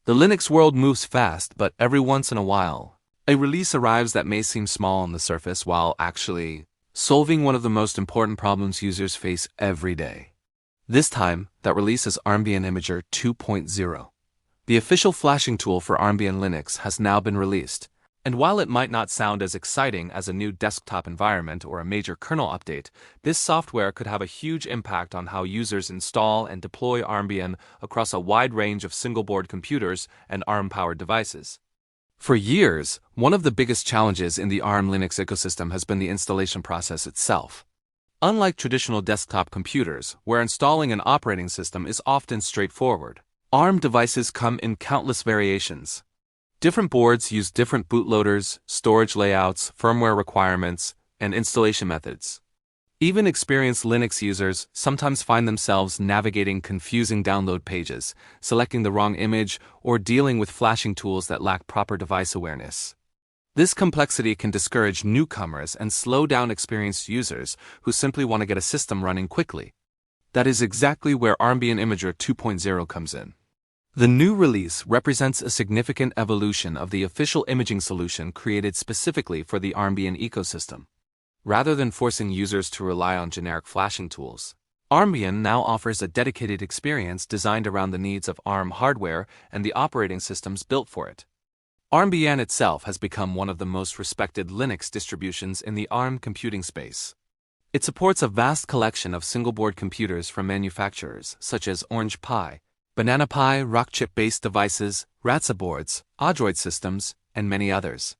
The Linux world moves fast, but every once in a while, a release arrives that may seem small on the surface while actually solving one of the most important problems users face every day. This time, that release is Armbian Imager 2.0. The official flashing tool for Armbian Linux has now been released, and while it might not sound as exciting as a new desktop environment or a major kernel update, this software could have a huge impact on how users install and deploy Armbian across a wide range of single-board computers and ARM-powered devices. For years, one of the biggest challenges in the ARM Linux ecosystem has been the installation process itself. Unlike traditional desktop computers, where installing an operating system is often straightforward, ARM devices come in countless variations. Different boards use different bootloaders, storage layouts, firmware requirements, and installation methods. Even experienced Linux users sometimes find themselves navigating confusing download pages, selecting the wrong image, or dealing with flashing tools that lack proper device awareness. This complexity can discourage newcomers and slow down experienced users who simply want to get a system running quickly. That is exactly where Armbian Imager 2.0 comes in. The new release represents a significant evolution of the official imaging solution created specifically for the Armbian ecosystem. Rather than forcing users to rely on generic flashing tools, Armbian now offers a dedicated experience designed around the needs of ARM hardware and the operating systems built for it. Armbian itself has become one of the most respected Linux distributions in the ARM computing space. It supports a vast collection of single-board computers from manufacturers such as Orange Pi, Banana Pi, Rockchip-based devices, Radxa boards, Odroid systems, and many others.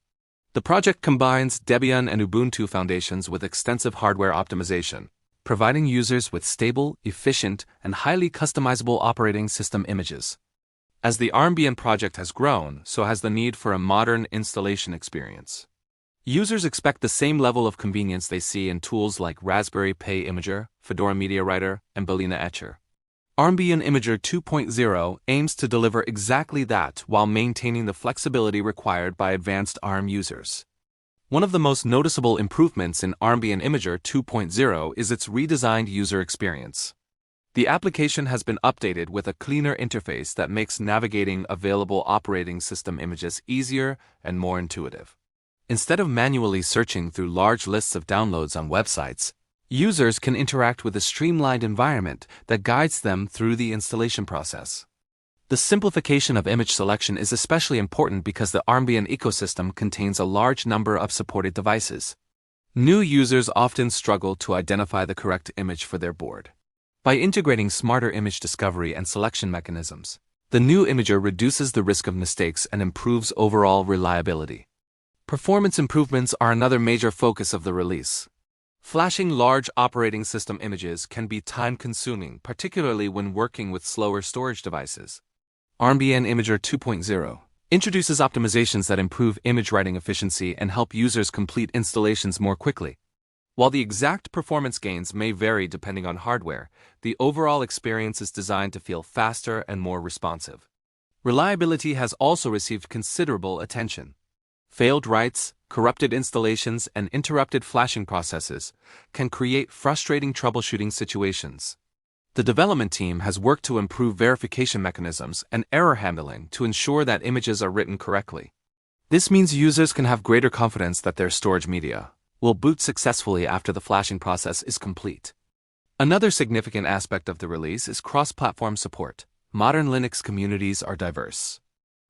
The project combines Debian and Ubuntu foundations with extensive hardware optimization, providing users with stable, efficient, and highly customizable operating system images. As the Armbian project has grown, so has the need for a modern installation experience. Users expect the same level of convenience they see in tools like Raspberry Pi Imager, Fedora Media Writer, and Balena Etcher. Armbian Imager 2.0 aims to deliver exactly that while maintaining the flexibility required by advanced ARM users. One of the most noticeable improvements in Armbian Imager 2.0 is its redesigned user experience. The application has been updated with a cleaner interface that makes navigating available operating system images easier and more intuitive. Instead of manually searching through large lists of downloads on websites, users can interact with a streamlined environment that guides them through the installation process. The simplification of image selection is especially important because the Armbian ecosystem contains a large number of supported devices. New users often struggle to identify the correct image for their board. By integrating smarter image discovery and selection mechanisms, the new imager reduces the risk of mistakes and improves overall reliability. Performance improvements are another major focus of the release. Flashing large operating system images can be time-consuming, particularly when working with slower storage devices. Armbian Imager 2.0 introduces optimizations that improve image writing efficiency and help users complete installations more quickly. While the exact performance gains may vary depending on hardware, the overall experience is designed to feel faster and more responsive. Reliability has also received considerable attention. Failed writes, corrupted installations, and interrupted flashing processes can create frustrating troubleshooting situations. The development team has worked to improve verification mechanisms and error handling to ensure that images are written correctly. This means users can have greater confidence that their storage media will boot successfully after the flashing process is complete. Another significant aspect of the release is cross-platform support. Modern Linux communities are diverse.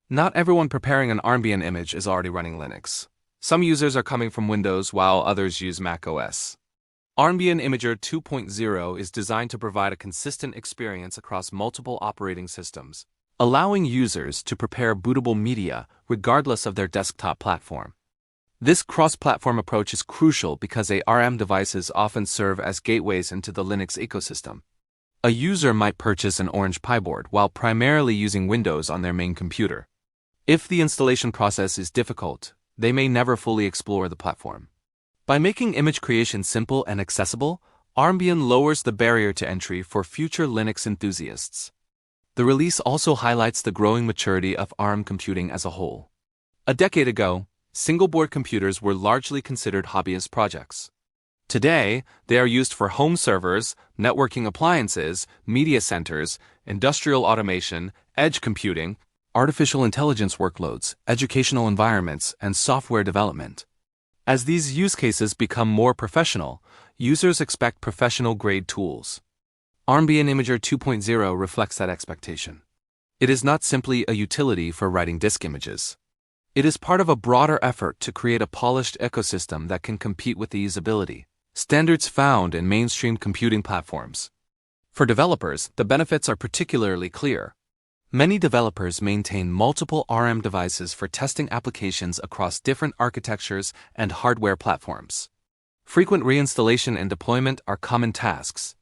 Not everyone preparing an Armbian image is already running Linux. Some users are coming from Windows while others use Mac OS. Armbian Imager 2.0 is designed to provide a consistent experience across multiple operating systems, allowing users to prepare bootable media regardless of their desktop platform. This cross-platform approach is crucial because ARM devices often serve as gateways into the Linux ecosystem. A user might purchase an Orange Pi board while primarily using Windows on their main computer. If the installation process is difficult, they may never fully explore the platform. By making image creation simple and accessible, Armbian lowers the barrier to entry for future Linux enthusiasts. The release also highlights the growing maturity of ARM computing as a whole. A decade ago, single-board computers were largely considered hobbyist projects. Today, they are used for home servers, networking appliances, media centers, industrial automation, edge computing, artificial intelligence workloads, educational environments, and software development. As these use cases become more professional, users expect professional-grade tools. Armbian Imager 2.0 reflects that expectation. It is not simply a utility for writing disk images. It is part of a broader effort to create a polished ecosystem that can compete with the usability standards found in mainstream computing platforms. For developers, the benefits are particularly clear. Many developers maintain multiple RM devices for testing applications across different architectures and hardware platforms. Frequent reinstallation and deployment are common tasks.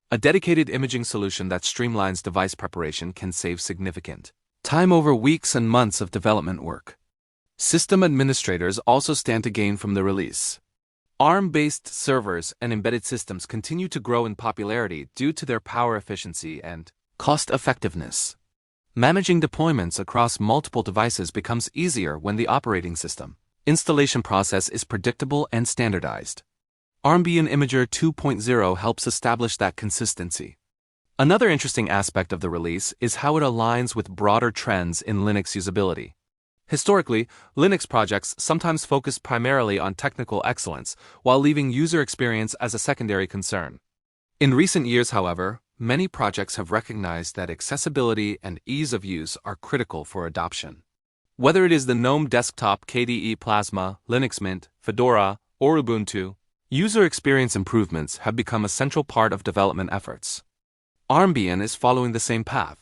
A dedicated imaging solution that streamlines device preparation can save significant time over weeks and months of development work. System administrators also stand to gain from the release. ARM-based servers and embedded systems continue to grow in popularity due to their power efficiency and cost-effectiveness. Managing deployments across multiple devices becomes easier when the operating system installation process is predictable and standardized. Armbian Imager 2.0 helps establish that consistency. Another interesting aspect of the release is how it aligns with broader trends in Linux usability. Historically, Linux projects sometimes focused primarily on technical excellence, while leaving user experience as a secondary concern. In recent years, however, many projects have recognized that accessibility and ease of use are critical for adoption. Whether it is the GNOME Desktop KDE Plasma, Linux Mint, Fedora, or Ubuntu, user experience improvements have become a central part of development efforts. Armbian is following the same path.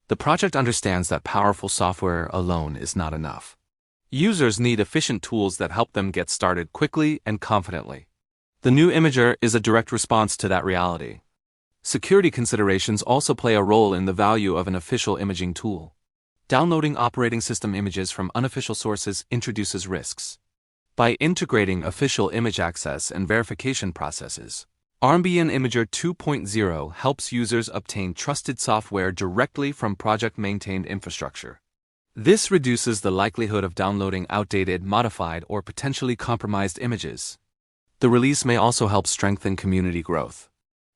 The project understands that powerful software alone is not enough. Users need efficient tools that help them get started quickly and confidently. The new Imager is a direct response to that reality. Security considerations also play a role in the value of an official imaging tool. Downloading operating system images from unofficial sources introduces risks. By integrating official image access and verification processes, Armbian Imager 2.0 helps users obtain trusted software directly from project-maintained infrastructure. This reduces the likelihood of downloading outdated, modified, or potentially compromised images. The release may also help strengthen community growth.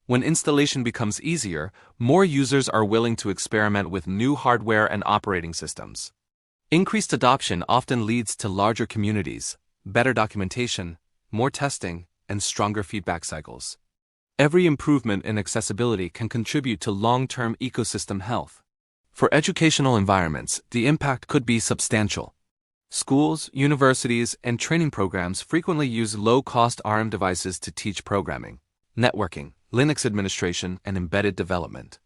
When installation becomes easier, more users are willing to experiment with new hardware and operating systems. Increased adoption often leads to larger communities, better documentation, more testing, and stronger feedback cycles. Every improvement in accessibility can contribute to long-term ecosystem health. For educational environments, the impact could be substantial. Schools, universities, and training programs frequently use low-cost ARM devices to teach programming, networking, Linux administration, and embedded development.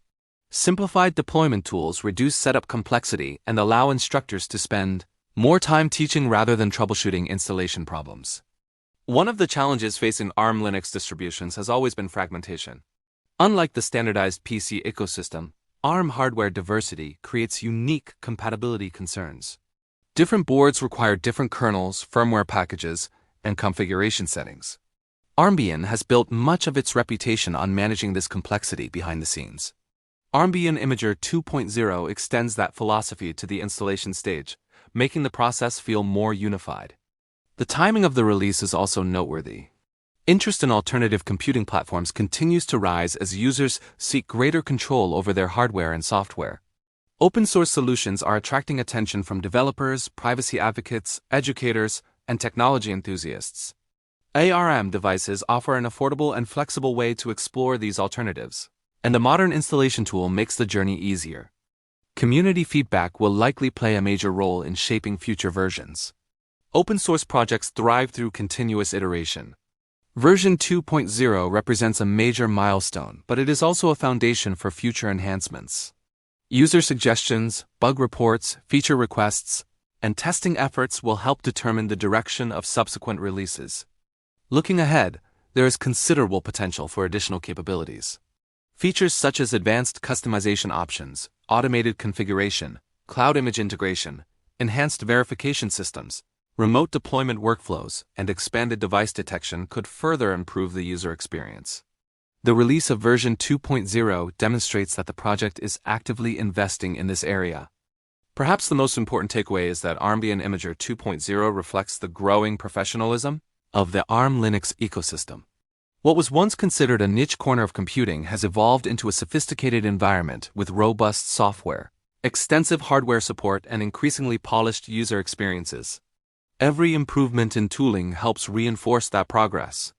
Simplified deployment tools reduce setup complexity and allow instructors to spend more time teaching rather than troubleshooting installation problems. One of the challenges facing ARM Linux distributions has always been fragmentation. Unlike the standardized PC ecosystem, ARM hardware diversity creates unique compatibility concerns. Different boards require different kernels, firmware packages, and configuration settings. Armbian has built much of its reputation on managing this complexity behind the scenes. Armbian Imager 2.0 extends that philosophy to the installation stage, making the process feel more unified. The timing of the release is also noteworthy. Interest in alternative computing platforms continues to rise as users seek greater control over their hardware and software. Open-source solutions are attracting attention from developers, privacy advocates, educators, and technology enthusiasts. ARM devices offer an affordable and flexible way to explore these alternatives, and a modern installation tool makes the journey easier. Community feedback will likely play a major role in shaping future versions. Open-source projects thrive through continuous iteration. Version 2.0 represents a major milestone, but it is also a foundation for future enhancements. User suggestions, bug reports, feature requests, and testing efforts will help determine the direction of subsequent releases. Looking ahead, there is considerable potential for additional capabilities. Features such as advanced customization options, automated configuration, cloud image integration, enhanced verification systems, remote deployment workflows, and expanded device detection could further improve the user experience. The release of version 2.0 demonstrates that the project is actively investing in this area. Perhaps the most important takeaway is that Armbian Imager 2.0 reflects the growing professionalism of the ARM Linux ecosystem. What was once considered a niche corner of computing has evolved into a sophisticated environment with robust software, extensive hardware support, and increasingly polished user experiences. Every improvement in tooling helps reinforce that progress.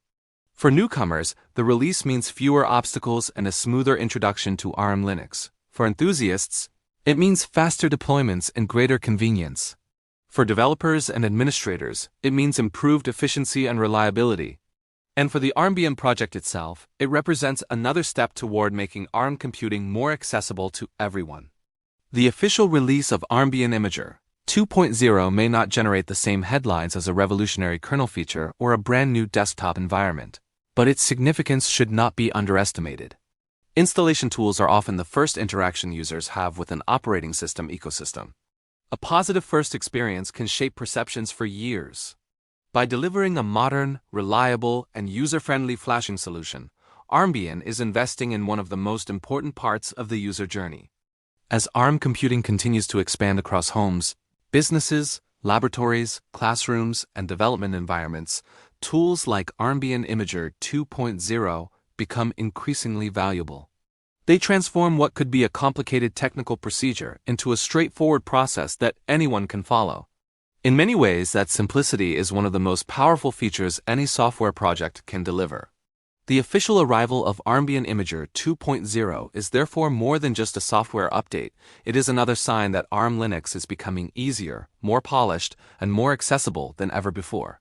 For newcomers, the release means fewer obstacles and a smoother introduction to ARM Linux. For enthusiasts, it means faster deployments and greater convenience. For developers and administrators, it means improved efficiency and reliability. And for the Armbian project itself, it represents another step toward making ARM computing more accessible to everyone. The official release of Armbian Imager 2.0 may not generate the same headlines as a revolutionary kernel feature or a brand new desktop environment, but its significance should not be underestimated. Installation tools are often the first interaction users have with an operating system ecosystem. A positive first experience can shape perceptions for years. By delivering a modern, reliable, and user-friendly flashing solution, Armbian is investing in one of the most important parts of the user journey. As ARM computing continues to expand across homes, businesses, laboratories, classrooms, and development environments, tools like Armbian Imager 2.0 become increasingly valuable. They transform what could be a complicated technical procedure into a straightforward process that anyone can follow. In many ways, that simplicity is one of the most powerful features any software project can deliver. The official arrival of Armbian Imager 2.0 is therefore more than just a software update. It is another sign that ARM Linux is becoming easier, more polished, and more accessible than ever before.